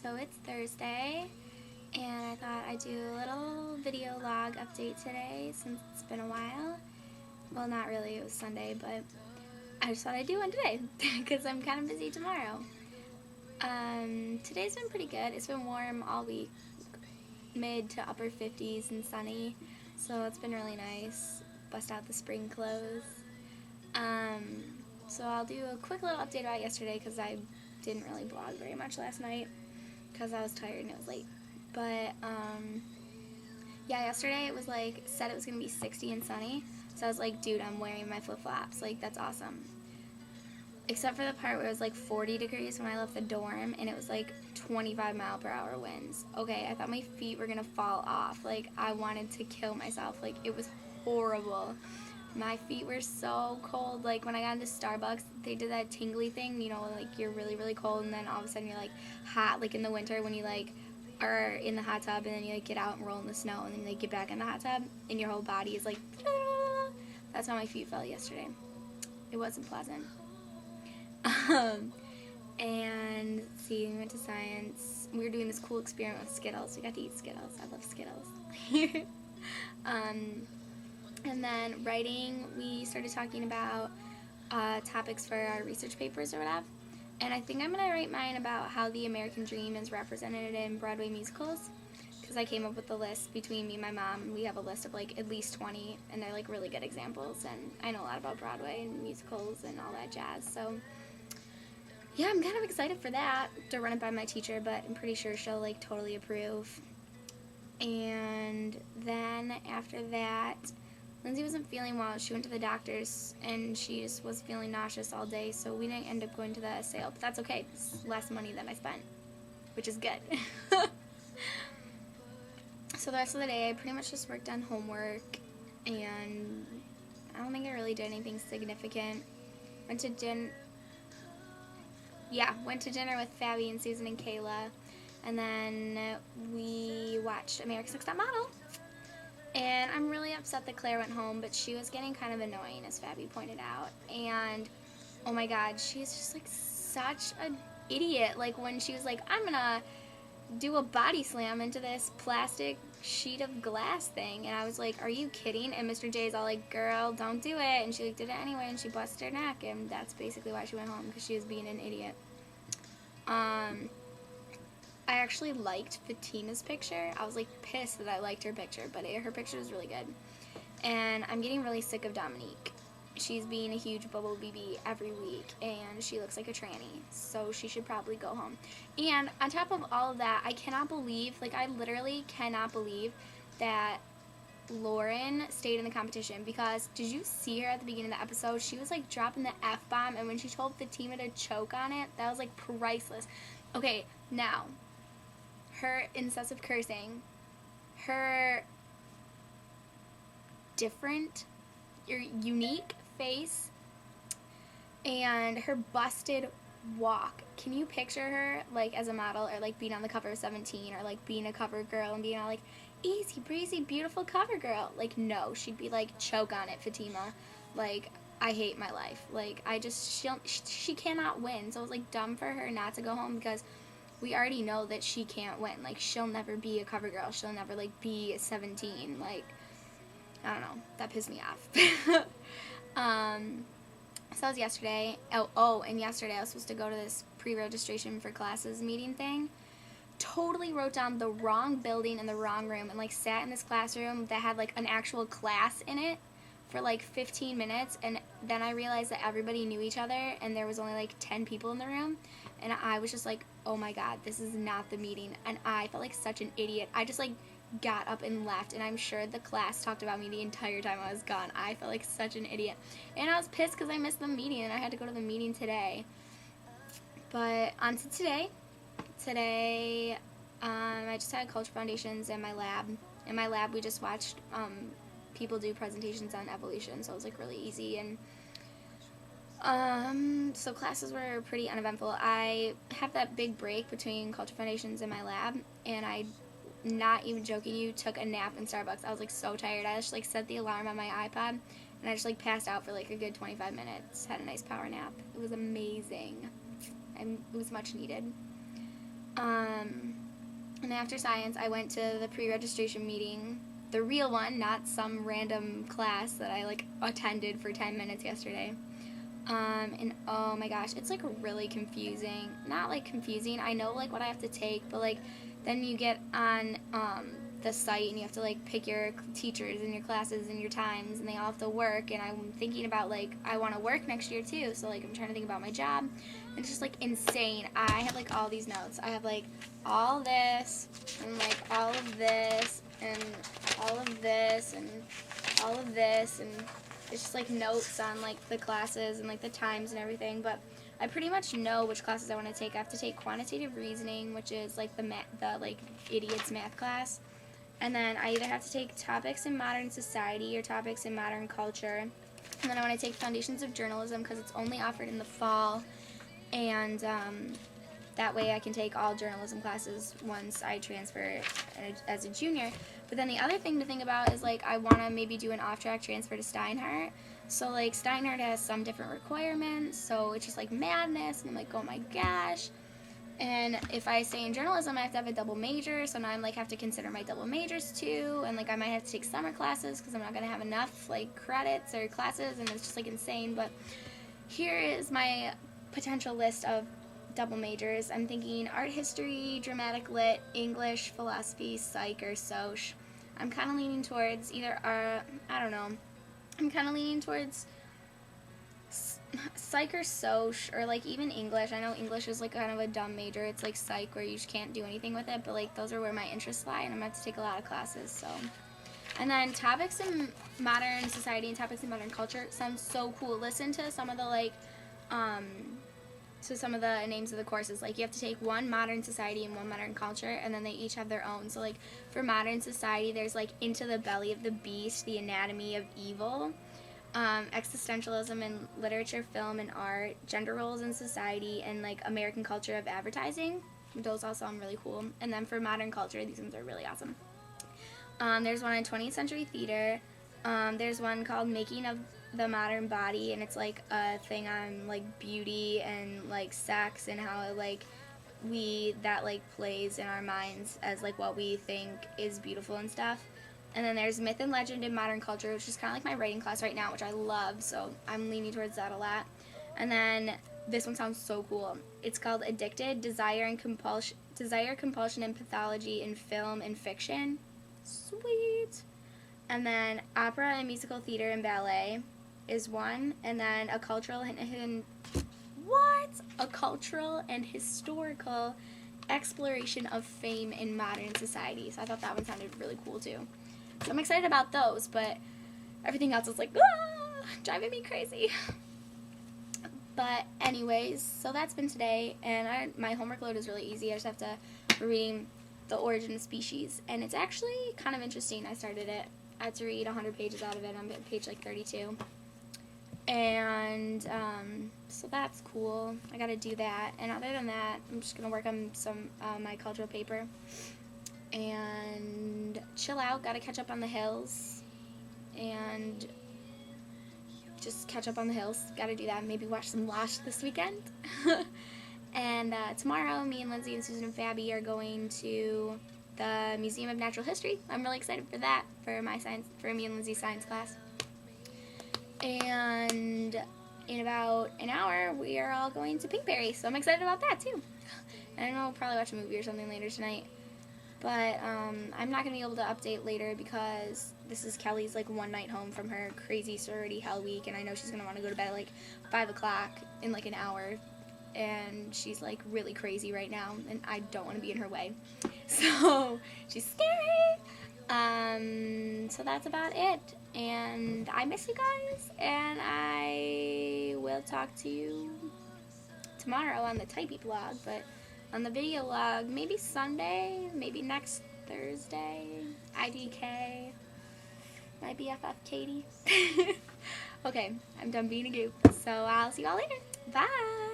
So it's Thursday, and I thought I'd do a little video log update today since it's been a while. Well, not really, it was Sunday, but I just thought I'd do one today because I'm kind of busy tomorrow. Today's been pretty good. It's been warm all week, mid to upper 50s and sunny, so it's been really nice. Bust out the spring clothes. So I'll do a quick little update about yesterday because I didn't really vlog very much last night because I was tired and it was late. But yeah, yesterday it was like, said it was going to be 60 and sunny, so I was like, dude, I'm wearing my flip-flops, like, that's awesome. Except for the part where it was like 40 degrees when I left the dorm and it was like 25-mile-per-hour winds. Okay, I thought my feet were going to fall off. Like, I wanted to kill myself. Like, it was horrible. My feet were so cold. Like, when I got into Starbucks, they did that tingly thing, you know, like, you're really, really cold and then all of a sudden you're like hot, like in the winter when you like are in the hot tub and then you like get out and roll in the snow and then you like get back in the hot tub and your whole body is like, that's how my feet felt yesterday. It wasn't pleasant. And see, we went to science. We were doing this cool experiment with Skittles. We got to eat Skittles. I love Skittles. And then writing, we started talking about topics for our research papers or whatever. And I think I'm going to write mine about how the American dream is represented in Broadway musicals. Because I came up with a list between me and my mom. We have a list of like at least 20, and they're like really good examples. And I know a lot about Broadway and musicals and all that jazz. So yeah, I'm kind of excited for that, to run it by my teacher, but I'm pretty sure she'll like totally approve. And then after that, Lindsay wasn't feeling well. She went to the doctor's and she just was feeling nauseous all day, so we didn't end up going to the sale, but that's okay. It's less money than I spent, which is good. So the rest of the day I pretty much just worked on homework, and I don't think I really did anything significant. Went to dinner with Fabi and Susan and Kayla, and then we watched America's Next Top Model. And I'm really upset that Claire went home, but she was getting kind of annoying, as Fabi pointed out. And oh my god, she's just like such an idiot. Like when she was like, I'm gonna do a body slam into this plastic sheet of glass thing, and I was like, are you kidding? And Mr. J's all like, girl, don't do it. And she like did it anyway, and she busted her neck, and that's basically why she went home, because she was being an idiot. I actually liked Fatima's picture. I was like pissed that I liked her picture, but her picture was really good. And I'm getting really sick of Dominique. She's being a huge bubble BB every week, and she looks like a tranny, so she should probably go home. And on top of all of that, I cannot believe, like I literally cannot believe that Lauren stayed in the competition, because did you see her at the beginning of the episode? She was like dropping the F-bomb, and when she told Fatima to choke on it, that was like priceless. Okay, now, her incessive cursing, her different, unique face, and her busted walk. Can you picture her like as a model, or like being on the cover of 17, or like being a cover girl and being all like, easy breezy, beautiful cover girl? Like, no, she'd be like, choke on it, Fatima. Like, I hate my life. Like, she cannot win. So it was like dumb for her not to go home, because we already know that she can't win. Like, she'll never be a cover girl. She'll never like be 17. Like, I don't know. That pissed me off. So that was yesterday. Oh, and yesterday I was supposed to go to this pre-registration for classes meeting thing. Totally wrote down the wrong building and the wrong room, and like sat in this classroom that had like an actual class in it for like 15 minutes, and then I realized that everybody knew each other and there was only like 10 people in the room, and I was just like, oh my god, this is not the meeting, and I felt like such an idiot. I just like got up and left, and I'm sure the class talked about me the entire time I was gone. I felt like such an idiot, and I was pissed because I missed the meeting and I had to go to the meeting today. But on to today. I just had culture foundations in my lab. In my lab, we just watched people do presentations on evolution, so it was like really easy. And so classes were pretty uneventful. I have that big break between culture foundations and my lab, and I, not even joking you, took a nap in Starbucks. I was like so tired. I just like set the alarm on my iPod, and I just like passed out for like a good 25 minutes. Had a nice power nap. It was amazing. And it was much needed. And after science, I went to the pre-registration meeting, the real one, not some random class that I like attended for 10 minutes yesterday. And oh my gosh, it's like really confusing. Not like confusing, I know like what I have to take, but like then you get on the site and you have to like pick your teachers and your classes and your times, and they all have to work, and I'm thinking about like I want to work next year too, so like I'm trying to think about my job, and it's just like insane. I have like all these notes. I have like all this and like all of this and all of this and all of this, and it's just like notes on like the classes and like the times and everything. But I pretty much know which classes I want to take. I have to take quantitative reasoning, which is like the like idiots math class, and then I either have to take topics in modern society or topics in modern culture, and then I want to take foundations of journalism because it's only offered in the fall, and that way I can take all journalism classes once I transfer as a junior. But then the other thing to think about is like I want to maybe do an off-track transfer to Steinhardt. So like Steinhardt has some different requirements, so it's just like madness, and I'm like, oh my gosh. And if I stay in journalism, I have to have a double major, so now I'm like have to consider my double majors too, and like I might have to take summer classes because I'm not going to have enough like credits or classes, and it's just like insane. But here is my potential list of double majors. I'm thinking art history, dramatic lit, English, philosophy, psych, or soc. I'm kind of leaning towards either I don't know. I'm kind of leaning towards psych or soc, or like even English. I know English is like kind of a dumb major. It's like psych where you just can't do anything with it, but like those are where my interests lie, and I'm going to have to take a lot of classes. So, and then topics in modern society and topics in modern culture sounds so cool. Listen to some of the like so some of the names of the courses. Like you have to take one modern society and one modern culture, and then they each have their own. So like for modern society, there's like Into the Belly of the Beast, the Anatomy of Evil, existentialism in literature, film, and art, gender roles in society, and like American culture of advertising. Those all sound really cool. And then for modern culture, these ones are really awesome. There's one on 20th century theater. There's one called Making of the Modern Body, and it's like a thing on like beauty and like sex and how like that like plays in our minds as like what we think is beautiful and stuff. And then there's Myth and Legend in Modern Culture, which is kind of like my writing class right now, which I love, so I'm leaning towards that a lot. And then this one sounds so cool. It's called Addicted, Desire, Compulsion, and Pathology in Film and Fiction. Sweet. And then Opera and Musical Theater and Ballet is one, and then a cultural and historical exploration of fame in modern society. So I thought that one sounded really cool too. So I'm excited about those, but everything else is like, driving me crazy. But anyways, so that's been today, and my homework load is really easy. I just have to read The Origin of Species, and it's actually kind of interesting. I started it. I had to read 100 pages out of it. I'm at page like 32. And so that's cool. I gotta do that. And other than that, I'm just gonna work on some my cultural paper and chill out. Gotta catch up on the hills and just catch up on the hills. Gotta do that. Maybe watch some Lost this weekend. And tomorrow, me and Lindsay and Susan and Fabi are going to the Museum of Natural History. I'm really excited for that, for me and Lindsay's science class. And in about an hour, we are all going to Pinkberry, so I'm excited about that too. And I know I'll probably watch a movie or something later tonight, but I'm not going to be able to update later because this is Kelly's like one night home from her crazy sorority hell week, and I know she's going to want to go to bed at like 5 o'clock in like an hour, and she's like really crazy right now, and I don't want to be in her way, so she's scary. So that's about it, and I miss you guys, and I will talk to you tomorrow on the typey vlog, but on the video vlog, maybe Sunday, maybe next Thursday. IDK, my BFF Katie. Okay, I'm done being a goof, so I'll see you all later. Bye!